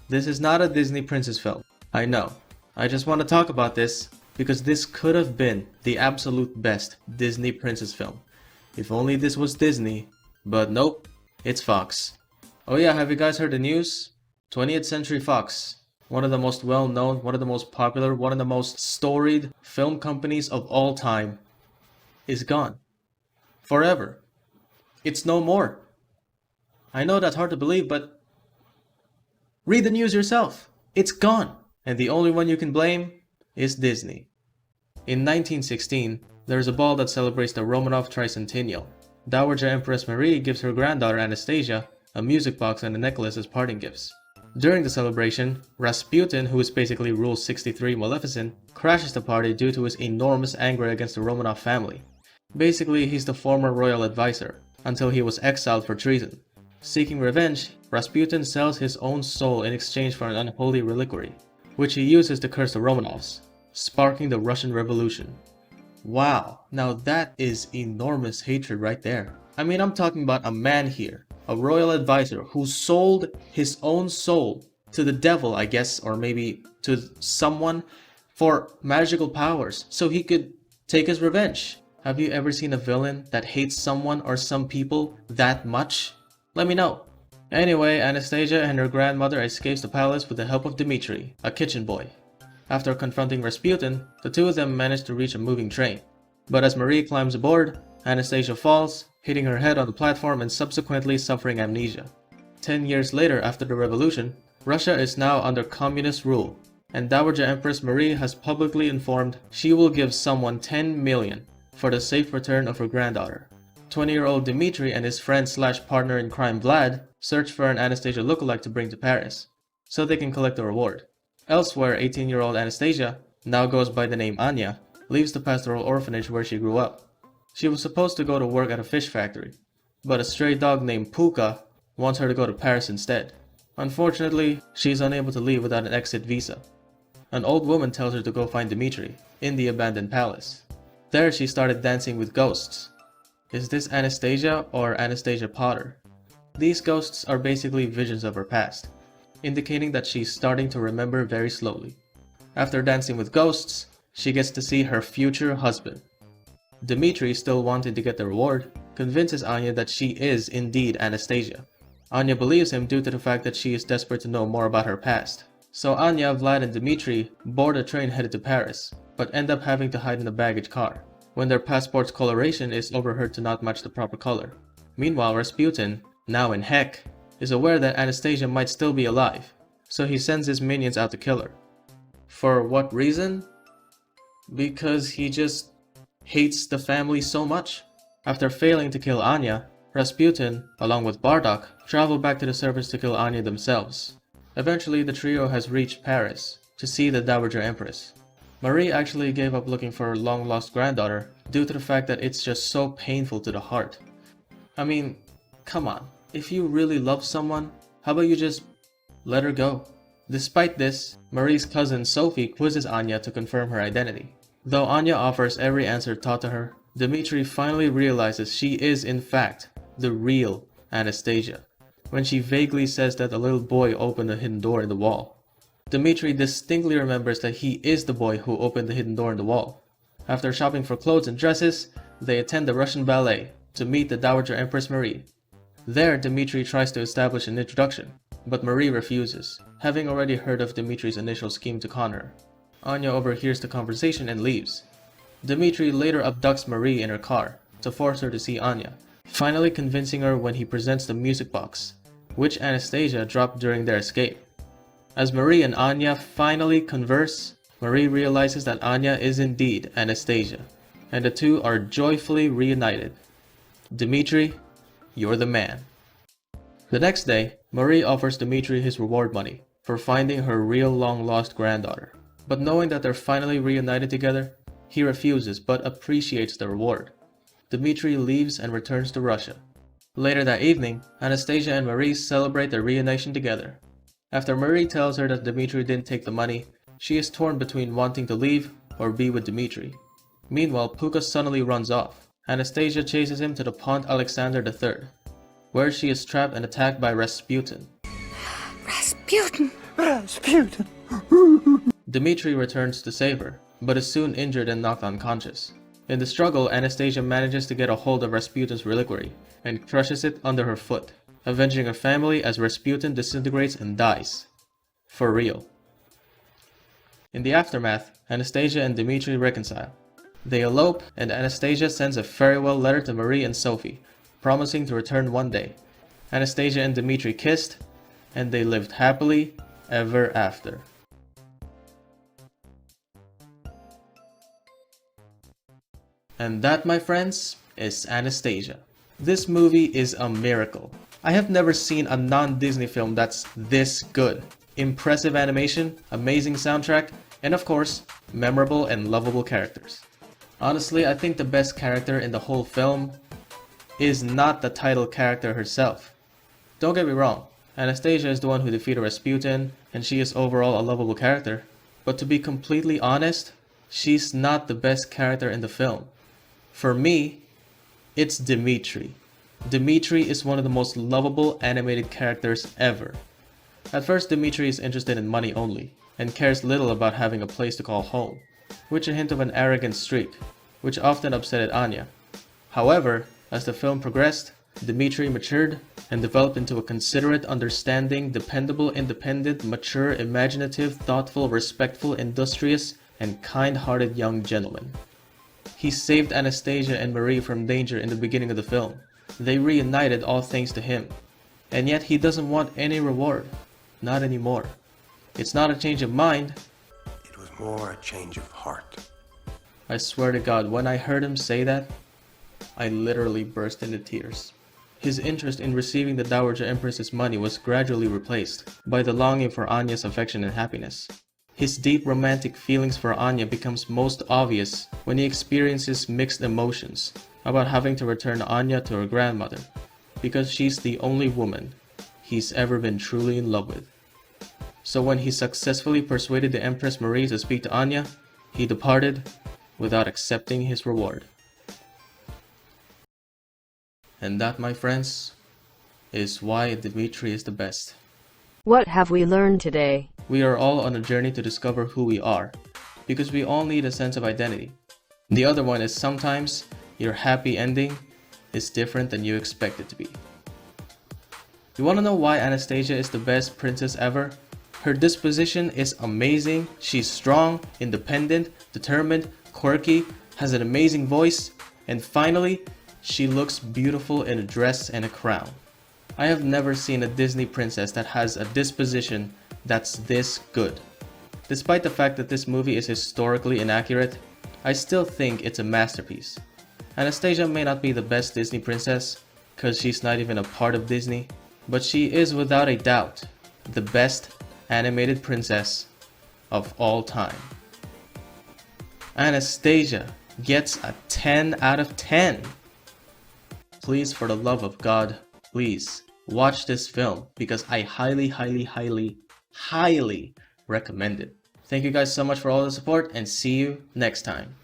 This is not a Disney princess film. I know. I just want to talk about this because this could have been the absolute best Disney princess film. If only this was Disney, but nope, it's Fox. Oh yeah, have you guys heard the news? 20th Century Fox, one of the most well-known, one of the most popular, one of the most storied film companies of all time, is gone. Forever. It's no more. I know that's hard to believe, but read the news yourself. It's gone. And the only one you can blame is Disney. In 1916, there is a ball that celebrates the Romanov tricentennial. Dowager Empress Marie gives her granddaughter Anastasia a music box and a necklace as parting gifts. During the celebration, Rasputin, who is basically Rule 63 Maleficent, crashes the party due to his enormous anger against the Romanov family. Basically, he's the former royal advisor, until he was exiled for treason. Seeking revenge, Rasputin sells his own soul in exchange for an unholy reliquary, which he uses to curse the Romanovs, sparking the Russian Revolution. Wow, now that is enormous hatred right there. I mean, I'm talking about a man here, a royal advisor who sold his own soul to the devil, I guess, or maybe to someone for magical powers so he could take his revenge. Have you ever seen a villain that hates someone or some people that much? Let me know. Anyway, Anastasia and her grandmother escapes the palace with the help of Dmitri, a kitchen boy. After confronting Rasputin, the two of them manage to reach a moving train. But as Marie climbs aboard, Anastasia falls, hitting her head on the platform and subsequently suffering amnesia. 10 years later, after the revolution, Russia is now under communist rule, and Dowager Empress Marie has publicly informed she will give someone 10 million for the safe return of her granddaughter. 20-year-old Dmitri and his friend/partner in crime Vlad search for an Anastasia lookalike to bring to Paris, so they can collect the reward. Elsewhere, 18-year-old Anastasia, now goes by the name Anya, leaves the pastoral orphanage where she grew up. She was supposed to go to work at a fish factory, but a stray dog named Puka wants her to go to Paris instead. Unfortunately, she is unable to leave without an exit visa. An old woman tells her to go find Dmitri in the abandoned palace. There she started dancing with ghosts. Is this Anastasia or Anastasia Potter? These ghosts are basically visions of her past, indicating that she's starting to remember very slowly. After dancing with ghosts, she gets to see her future husband. Dmitri, still wanting to get the reward, convinces Anya that she is indeed Anastasia. Anya believes him due to the fact that she is desperate to know more about her past. So Anya, Vlad, and Dmitri board a train headed to Paris, but end up having to hide in the baggage car, when their passport's coloration is overheard to not match the proper color. Meanwhile, Rasputin, now in heck, is aware that Anastasia might still be alive, so he sends his minions out to kill her. For what reason? Because he just hates the family so much. After failing to kill Anya, Rasputin, along with Bardock, travel back to the surface to kill Anya themselves. Eventually, the trio has reached Paris to see the Dowager Empress. Marie actually gave up looking for her long-lost granddaughter due to the fact that it's just so painful to the heart. I mean, come on, if you really love someone, how about you just let her go? Despite this, Marie's cousin Sophie quizzes Anya to confirm her identity. Though Anya offers every answer taught to her, Dmitri finally realizes she is in fact the real Anastasia, when she vaguely says that a little boy opened a hidden door in the wall. Dmitri distinctly remembers that he is the boy who opened the hidden door in the wall. After shopping for clothes and dresses, they attend the Russian ballet to meet the Dowager Empress Marie. There, Dmitri tries to establish an introduction, but Marie refuses, having already heard of Dmitri's initial scheme to con her. Anya overhears the conversation and leaves. Dmitri later abducts Marie in her car to force her to see Anya, finally convincing her when he presents the music box, which Anastasia dropped during their escape. As Marie and Anya finally converse, Marie realizes that Anya is indeed Anastasia, and the two are joyfully reunited. Dmitri, you're the man. The next day, Marie offers Dmitri his reward money for finding her real long-lost granddaughter. But knowing that they're finally reunited together, he refuses but appreciates the reward. Dmitri leaves and returns to Russia. Later that evening, Anastasia and Marie celebrate their reunition together. After Marie tells her that Dmitri didn't take the money, she is torn between wanting to leave or be with Dmitri. Meanwhile, Puka suddenly runs off. Anastasia chases him to the Pont Alexander III, where she is trapped and attacked by Rasputin. Rasputin! Rasputin! Dmitri returns to save her, but is soon injured and knocked unconscious. In the struggle, Anastasia manages to get a hold of Rasputin's reliquary and crushes it under her foot, avenging her family as Rasputin disintegrates and dies. For real. In the aftermath, Anastasia and Dmitri reconcile. They elope, and Anastasia sends a farewell letter to Marie and Sophie, promising to return one day. Anastasia and Dmitri kissed, and they lived happily ever after. And that, my friends, is Anastasia. This movie is a miracle. I have never seen a non-Disney film that's this good. Impressive animation, amazing soundtrack, and of course, memorable and lovable characters. Honestly, I think the best character in the whole film is not the title character herself. Don't get me wrong, Anastasia is the one who defeated Rasputin, and she is overall a lovable character. But to be completely honest, she's not the best character in the film. For me, it's Dmitri. Dmitri is one of the most lovable animated characters ever. At first, Dmitri is interested in money only, and cares little about having a place to call home, which is a hint of an arrogant streak, which often upset Anya. However, as the film progressed, Dmitri matured and developed into a considerate, understanding, dependable, independent, mature, imaginative, thoughtful, respectful, industrious, and kind-hearted young gentleman. He saved Anastasia and Marie from danger in the beginning of the film. They reunited all thanks to him. And yet he doesn't want any reward. Not anymore. It's not a change of mind. It was more a change of heart. I swear to God, when I heard him say that, I literally burst into tears. His interest in receiving the Dowager Empress's money was gradually replaced by the longing for Anya's affection and happiness. His deep romantic feelings for Anya becomes most obvious when he experiences mixed emotions about having to return Anya to her grandmother, because she's the only woman he's ever been truly in love with. So when he successfully persuaded the Empress Marie to speak to Anya, he departed without accepting his reward. And that, my friends, is why Dmitri is the best. What have we learned today? We are all on a journey to discover who we are, because we all need a sense of identity. The other one is sometimes your happy ending is different than you expect it to be. You want to know why Anastasia is the best princess ever? Her disposition is amazing. She's strong, independent, determined, quirky, has an amazing voice, and finally, she looks beautiful in a dress and a crown. I have never seen a Disney princess that has a disposition that's this good. Despite the fact that this movie is historically inaccurate, I still think it's a masterpiece. Anastasia may not be the best Disney princess, cause she's not even a part of Disney, but she is without a doubt the best animated princess of all time. Anastasia gets a 10 out of 10. Please, for the love of God, please watch this film because I highly recommend it. Thank you guys so much for all the support and see you next time.